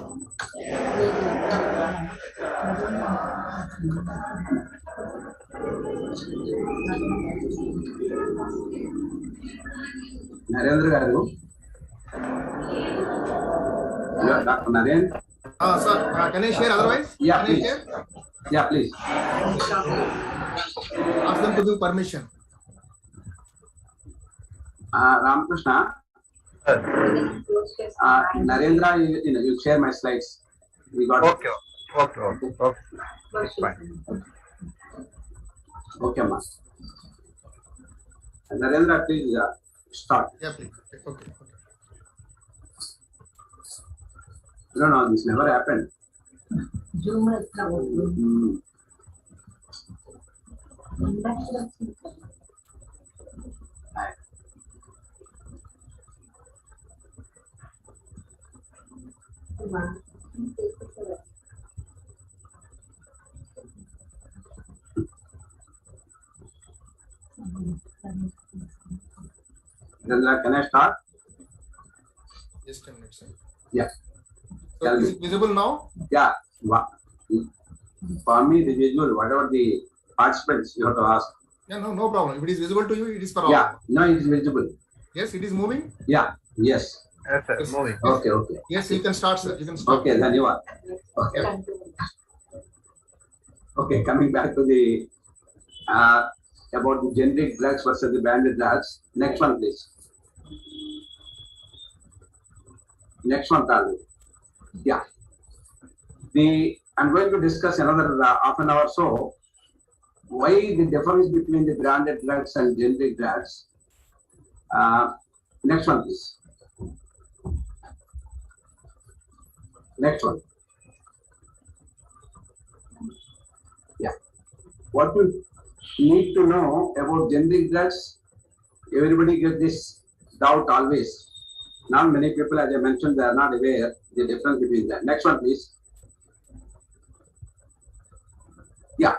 Narendra garu, Dr. Narendra. Sir, can I share otherwise? Yeah, can please. I share? Yeah, please. Ask them to give permission. Ramakrishna, Narendra, you share my slides. We got Okay. It's fine. Okay, ma. Narendra, please start. Yeah, please. Okay. No, this never happened. Narendra, can I start? Just a minute, sir. Yeah. So is it visible now? Yeah. For me, it is visual. Whatever the participants you have to ask. Yeah, no problem. If it is visible to you, it is for all. Yeah. No, it is visible. Yes, it is moving. Yeah. Yes. Yes, sir. Moving. Okay. Yes, you can start, sir. You can start. Okay, then you are. Okay. Okay, coming back to the about the generic drugs versus the branded drugs. Next one, please. Next one, Talu. Yeah. I'm going to discuss another half an hour or so. Why the difference between the branded drugs and generic drugs? Next one, please. Next one. Yeah. What will need to know about generic drugs. Everybody gets this doubt always. Now many people, as I mentioned, they are not aware the difference between that. Next one, please. Yeah.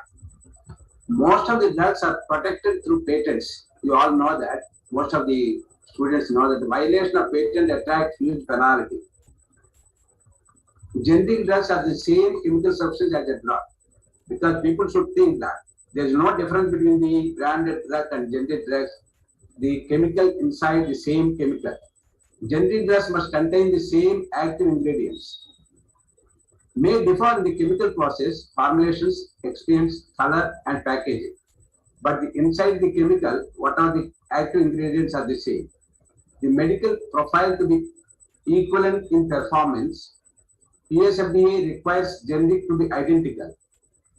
Most of the drugs are protected through patents. You all know that. Most of the students know that the violation of patent attracts huge penalty. Generic drugs are the same chemical substance as a drug, because people should think that there is no difference between the branded drug and generic drugs. The chemical inside the same chemical. Generic drugs must contain the same active ingredients. May differ in the chemical process, formulations, excipients, color, and packaging. But inside the chemical, what are the active ingredients are the same. The medical profile to be equivalent in performance. PSFDA requires generic to be identical.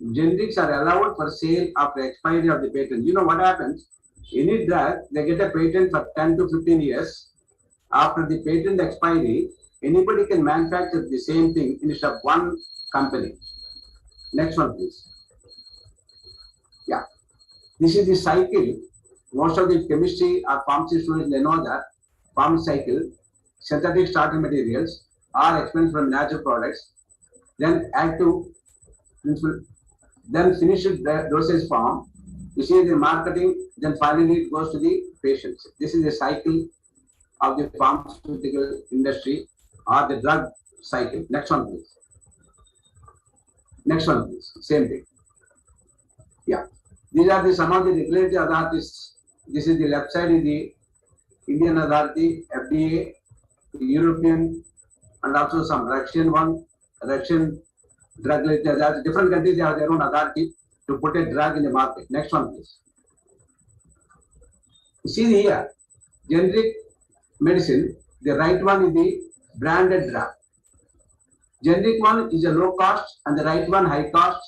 Generics are allowed for sale after expiry of the patent. You know what happens? Any drug, they get a patent for 10 to 15 years. After the patent expiry, anybody can manufacture the same thing instead of one company. Next one, please. Yeah. This is the cycle. Most of the chemistry or pharmacy students, they know that farm cycle, synthetic starting materials are expensed from natural products, then active, then finished dosage form. You see the marketing, then finally it goes to the patients. This is the cycle of the pharmaceutical industry or the drug cycle. Next one, please. Next one, please. Same thing. Yeah. These are some of the regulatory authorities. This is the left side is the Indian authority, FDA, European, and also some Russian one, Russian drug regulatory. Different countries, they have their own authority to put a drug in the market. Next one, please. You see here, generic medicine, the right one is the branded drug. Generic one is a low cost and the right one high cost.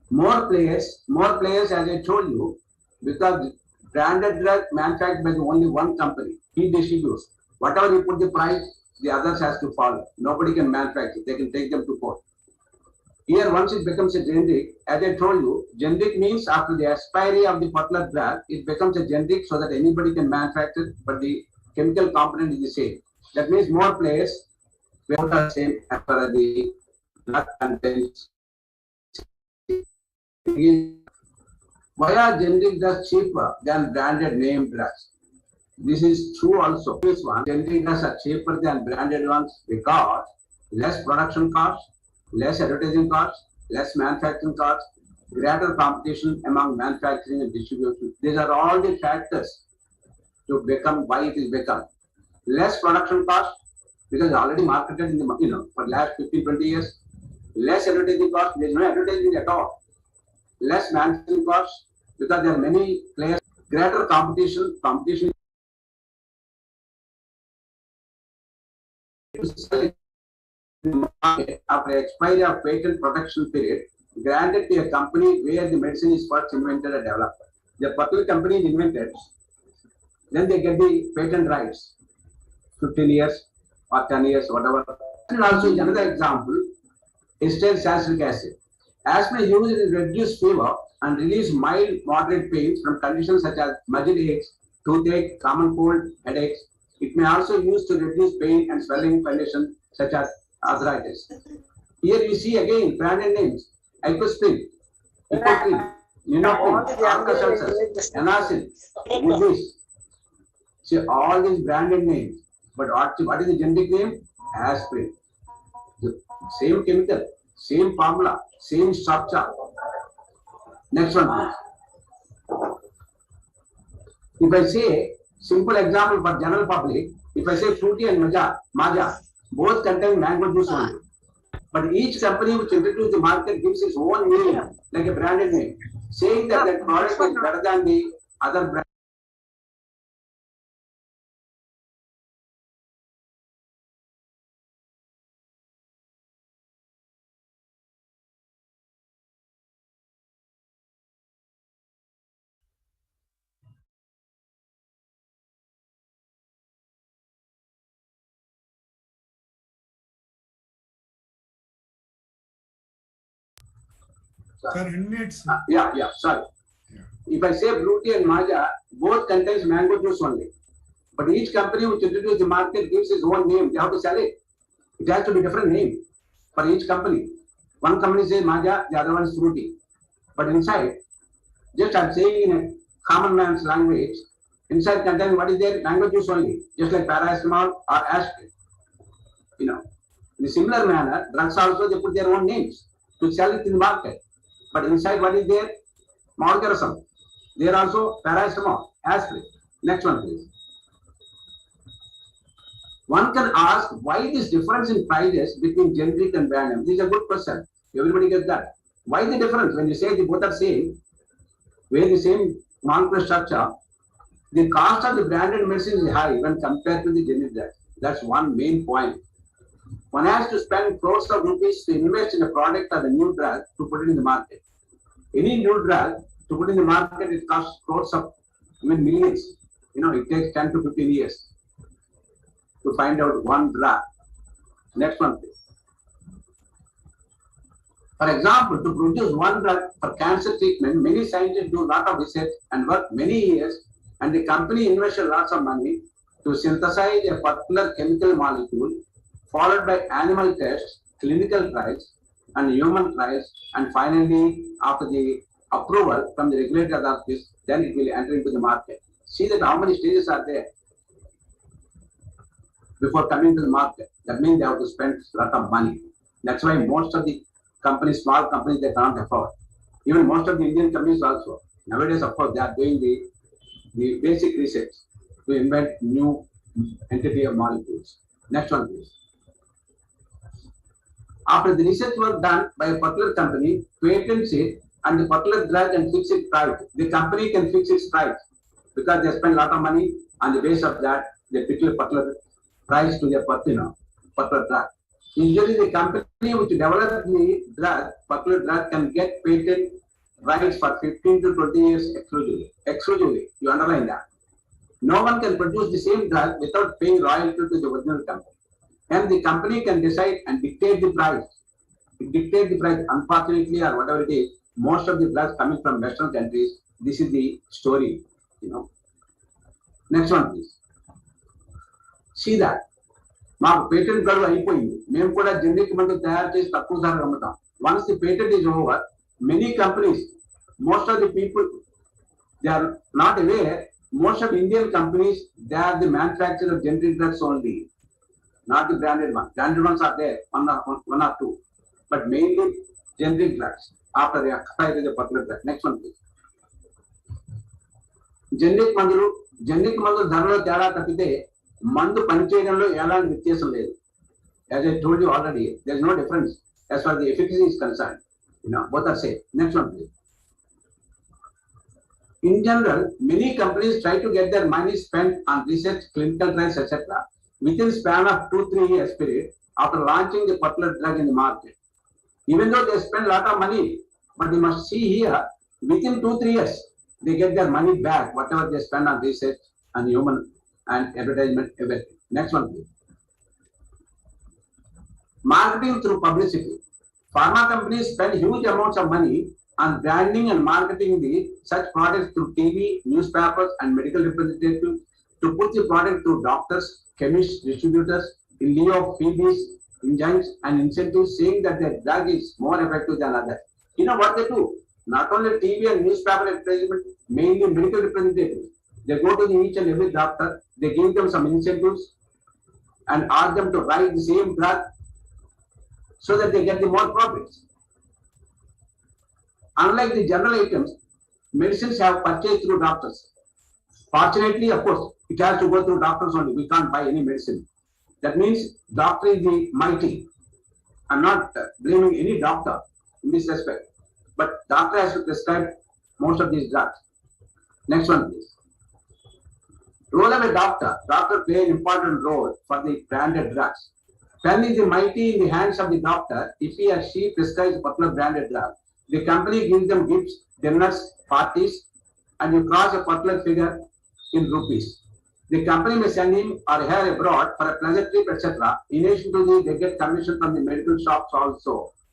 More players as I told you, because branded drug manufactured by only one company, he distributes. Whatever you put the price, the others has to follow. Nobody can manufacture, they can take them to court. Here, once it becomes a generic, as I told you, generic means after the expiry of the particular drug, it becomes a generic so that anybody can manufacture, but the chemical component is the same. That means more players will the same as far as the drug contains. Why are generic drugs cheaper than branded name drugs? This is true also. This one, generic drugs are cheaper than branded ones because less production costs, less advertising costs, less manufacturing costs, greater competition among manufacturing and distribution. These are all the factors to become why it is become. Less production cost because already marketed in the for last 15-20 years. Less advertising cost, there is no advertising at all. Less manufacturing costs because there are many players. Greater competition. After expiry of patent protection period, granted to a company where the medicine is first invented and developed. The particular company is invented, then they get the patent rights, 15 years or 10 years, whatever. And also another example, acetyl salicylic acid. Asthma used to reduce fever and release mild, moderate pains from conditions such as muscle aches, toothache, common cold, headaches. It may also use to reduce pain and swelling conditions such as arthritis. Here you see again branded names: Icosprin, Icotrin, Ninopin, Alka-Seltzer, Anacin, Woodis. See all these branded names. But what is the generic name? Aspirin. The same chemical, same formula, same structure. Next one, please. If I say simple example for general public, if I say fruity and maja, both contain mango juice only. But each company which introduces the market gives its own name, like a branded name, saying that that product is better than the other brand. Sir, unmute. Yeah, sorry. Yeah. if I say blue tea and Maja, both contains mango juice only. But each company which introduces the market gives its own name. They have to sell it. It has to be different name for each company. One company says Maja, the other one is fruity. But inside, just I'm saying in a common man's language, inside contains what is there? Mango juice only, just like paracetamol or aspirin. You know, in a similar manner, drugs also they put their own names to sell it in the market. But inside what is there? Morgarism. There also paracetamol, aspirin. Next one, please. One can ask why this difference in prices between generic and brand name. This is a good question. Everybody gets that. Why the difference when you say the both are same, where the same molecular structure, the cost of the branded medicine is high when compared to the generic drug. That's one main point. One has to spend crores of rupees to invest in a product or a new drug to put it in the market. Any new drug to put in the market, it costs crores of, even millions. You know, it takes 10 to 15 years to find out one drug. Next one, please. For example, to produce one drug for cancer treatment, many scientists do a lot of research and work many years, and the company invests lots of money to synthesize a particular chemical molecule, followed by animal tests, clinical trials, and human trials, and finally, after the approval from the regulatory authorities, then it will enter into the market. See that how many stages are there before coming to the market. That means they have to spend a lot of money. That's why most of the companies, small companies, they can't afford. Even most of the Indian companies also. Nowadays, of course, they are doing the basic research to invent new entity of molecules. Next one, please. After the research work done by a particular company, patents it and the particular drug and fix its price. The company can fix its price because they spend a lot of money on the basis of that, they pick a particular price to their particular drug. Usually the company which develops the drug, particular drug can get patent rights for 15 to 20 years exclusively. Exclusively, you underline that. No one can produce the same drug without paying royalty to the original company. And the company can decide and dictate the price. Dictate the price, unfortunately, or whatever it is, most of the drugs coming from Western countries, this is the story, you know. Next one, please. See that. మాకు patent గడువు అయిపోయింది, మేము కూడా generic మందు తయారు చేసి తక్కువ ధర అమ్ముతాం. Once the patent is over, many companies, most of the people, they are not aware, most of Indian companies, they are the manufacturer of generic drugs only, not the branded ones. Branded ones are there, one or two, but mainly generic drugs after they acquire the particular drug. Next one, please. Generic మందులు ధరలో తేడా తప్పితే మందు పనిచేయడంలో ఎలాంటి వ్యత్యాసం లేదు. As I told you already, there is no difference as far as the efficacy is concerned. You know, both are same. Next one, please. In general, many companies try to get their money spent on research, clinical trials, etc. within span of 2-3 years period after launching the particular drug in the market. Even though they spend a lot of money, but you must see here, within 2-3 years, they get their money back, whatever they spend on research and human and advertisement, everything. Next one, please. Marketing through publicity. Pharma companies spend huge amounts of money on branding and marketing such products through TV, newspapers, and medical representatives to put the product to doctors, chemists, distributors in lieu of fees, engines, and incentives, saying that their drug is more effective than others. You know what they do? Not only TV and newspaper advertisement, mainly medical representatives. They go to each and every doctor, they give them some incentives and ask them to write the same drug so that they get the more profits. Unlike the general items, medicines have purchased through doctors. Fortunately, of course, it has to go through doctors only. We can't buy any medicine. That means doctor is the mighty. I'm not blaming any doctor in this respect, but doctor has to prescribe most of these drugs. Next one, please. Role of a doctor. Doctor play an important role for the branded drugs. Pen is the mighty in the hands of the doctor. If he or she prescribes a particular branded drug, the company gives them gifts, dinners, parties, and you cross a particular figure in rupees. The company may send him or her abroad for a pleasure trip, etc. In addition to this, they get commission from the medical shops also.